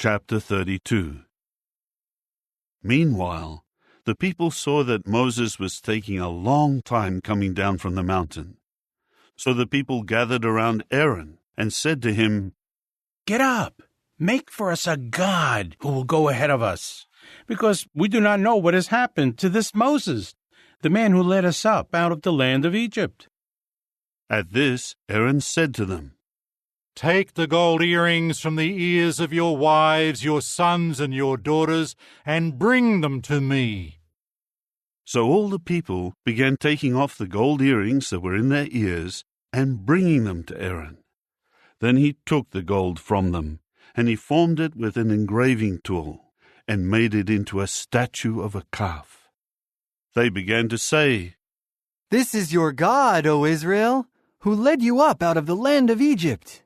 Chapter 32. Meanwhile, the people saw that Moses was taking a long time coming down from the mountain. So the people gathered around Aaron and said to him, "Get up, make for us a god who will go ahead of us, because we do not know what has happened to this Moses, the man who led us up out of the land of Egypt." At this, Aaron said to them, "Take the gold earrings from the ears of your wives, your sons, and your daughters, and bring them to me." So all the people began taking off the gold earrings that were in their ears and bringing them to Aaron. Then he took the gold from them, and he formed it with an engraving tool, and made it into a statue of a calf. They began to say, "This is your God, O Israel, who led you up out of the land of Egypt."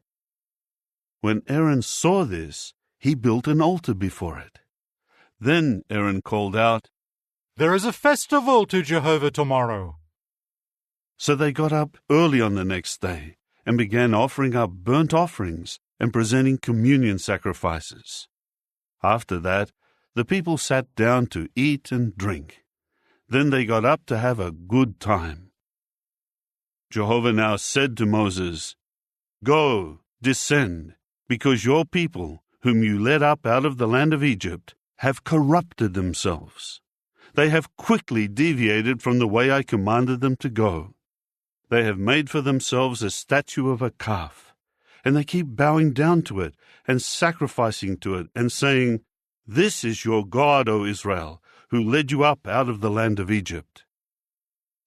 When Aaron saw this, he built an altar before it. Then Aaron called out, "There is a festival to Jehovah tomorrow." So they got up early on the next day and began offering up burnt offerings and presenting communion sacrifices. After that, the people sat down to eat and drink. Then they got up to have a good time. Jehovah now said to Moses, "Go, descend, because your people, whom you led up out of the land of Egypt, have corrupted themselves. They have quickly deviated from the way I commanded them to go. They have made for themselves a statue of a calf, and they keep bowing down to it and sacrificing to it and saying, 'This is your God, O Israel, who led you up out of the land of Egypt.'"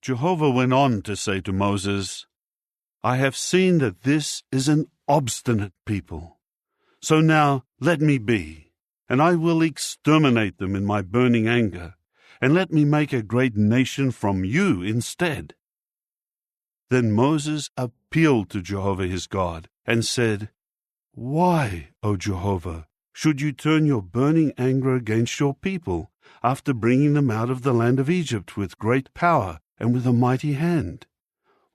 Jehovah went on to say to Moses, "I have seen that this is an obstinate people. So now let me be, and I will exterminate them in my burning anger, and let me make a great nation from you instead." Then Moses appealed to Jehovah his God and said, "Why, O Jehovah, should you turn your burning anger against your people after bringing them out of the land of Egypt with great power and with a mighty hand?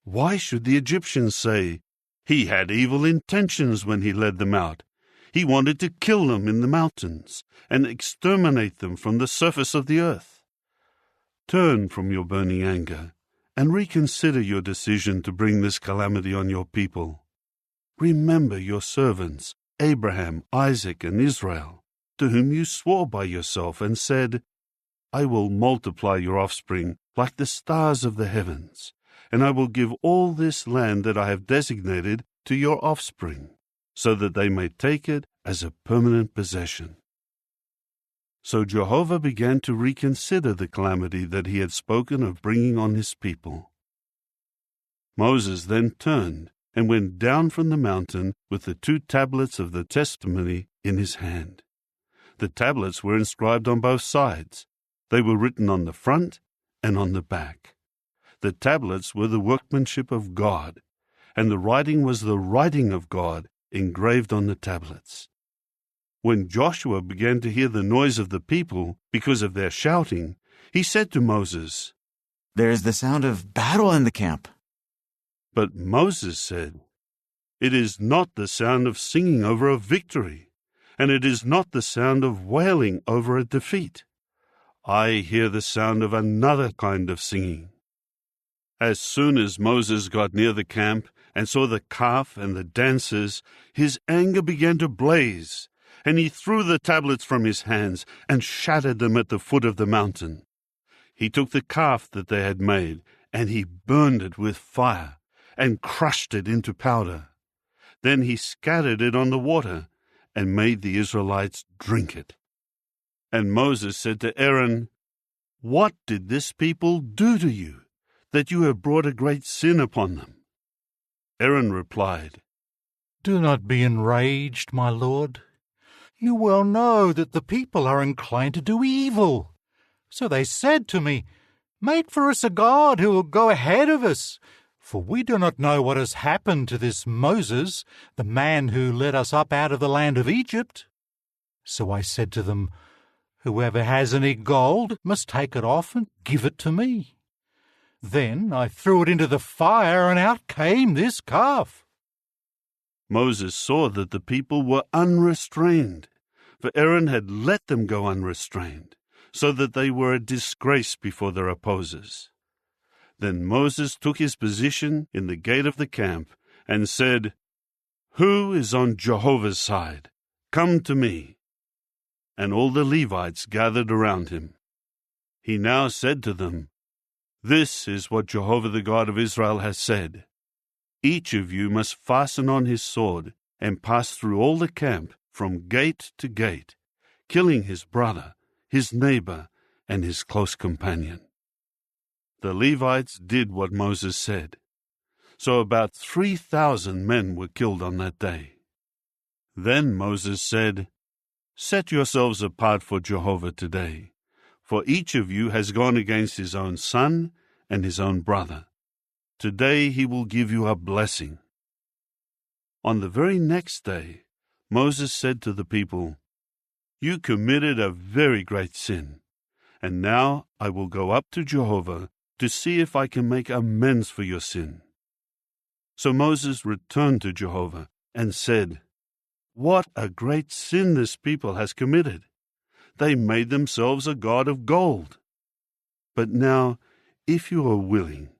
Why should the Egyptians say, 'He had evil intentions when he led them out. He wanted to kill them in the mountains and exterminate them from the surface of the earth'? Turn from your burning anger and reconsider your decision to bring this calamity on your people. Remember your servants, Abraham, Isaac, and Israel, to whom you swore by yourself and said, 'I will multiply your offspring like the stars of the heavens, and I will give all this land that I have designated to your offspring, so that they may take it as a permanent possession.'" So Jehovah began to reconsider the calamity that he had spoken of bringing on his people. Moses then turned and went down from the mountain with the 2 tablets of the testimony in his hand. The tablets were inscribed on both sides. They were written on the front and on the back. The tablets were the workmanship of God, and the writing was the writing of God engraved on the tablets. When Joshua began to hear the noise of the people because of their shouting, he said to Moses, "There is the sound of battle in the camp." But Moses said, "It is not the sound of singing over a victory, and it is not the sound of wailing over a defeat. I hear the sound of another kind of singing." As soon as Moses got near the camp and saw the calf and the dancers, his anger began to blaze, and he threw the tablets from his hands and shattered them at the foot of the mountain. He took the calf that they had made, and he burned it with fire and crushed it into powder. Then he scattered it on the water and made the Israelites drink it. And Moses said to Aaron, "What did this people do to you, that you have brought a great sin upon them?" Aaron replied, "Do not be enraged, my lord. You well know that the people are inclined to do evil. So they said to me, 'Make for us a god who will go ahead of us, for we do not know what has happened to this Moses, the man who led us up out of the land of Egypt.' So I said to them, 'Whoever has any gold must take it off and give it to me.' Then I threw it into the fire, and out came this calf." Moses saw that the people were unrestrained, for Aaron had let them go unrestrained, so that they were a disgrace before their opposers. Then Moses took his position in the gate of the camp and said, "Who is on Jehovah's side? Come to me." And all the Levites gathered around him. He now said to them, "This is what Jehovah the God of Israel has said. Each of you must fasten on his sword and pass through all the camp from gate to gate, killing his brother, his neighbor, and his close companion." The Levites did what Moses said. So about 3,000 men were killed on that day. Then Moses said, "Set yourselves apart for Jehovah today, for each of you has gone against his own son and his own brother. Today he will give you a blessing." On the very next day, Moses said to the people, "You committed a very great sin, and now I will go up to Jehovah to see if I can make amends for your sin." So Moses returned to Jehovah and said, "What a great sin this people has committed! They made themselves a god of gold. But now, if you are willing,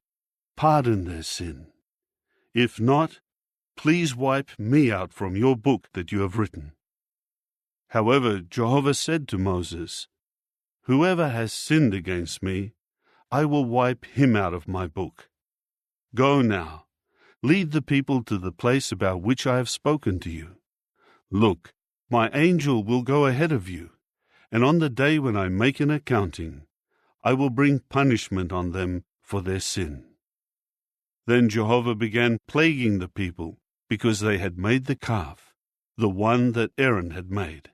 pardon their sin. If not, please wipe me out from your book that you have written." However, Jehovah said to Moses, "Whoever has sinned against me, I will wipe him out of my book. Go now, lead the people to the place about which I have spoken to you. Look, my angel will go ahead of you, and on the day when I make an accounting, I will bring punishment on them for their sin." Then Jehovah began plaguing the people because they had made the calf, the one that Aaron had made.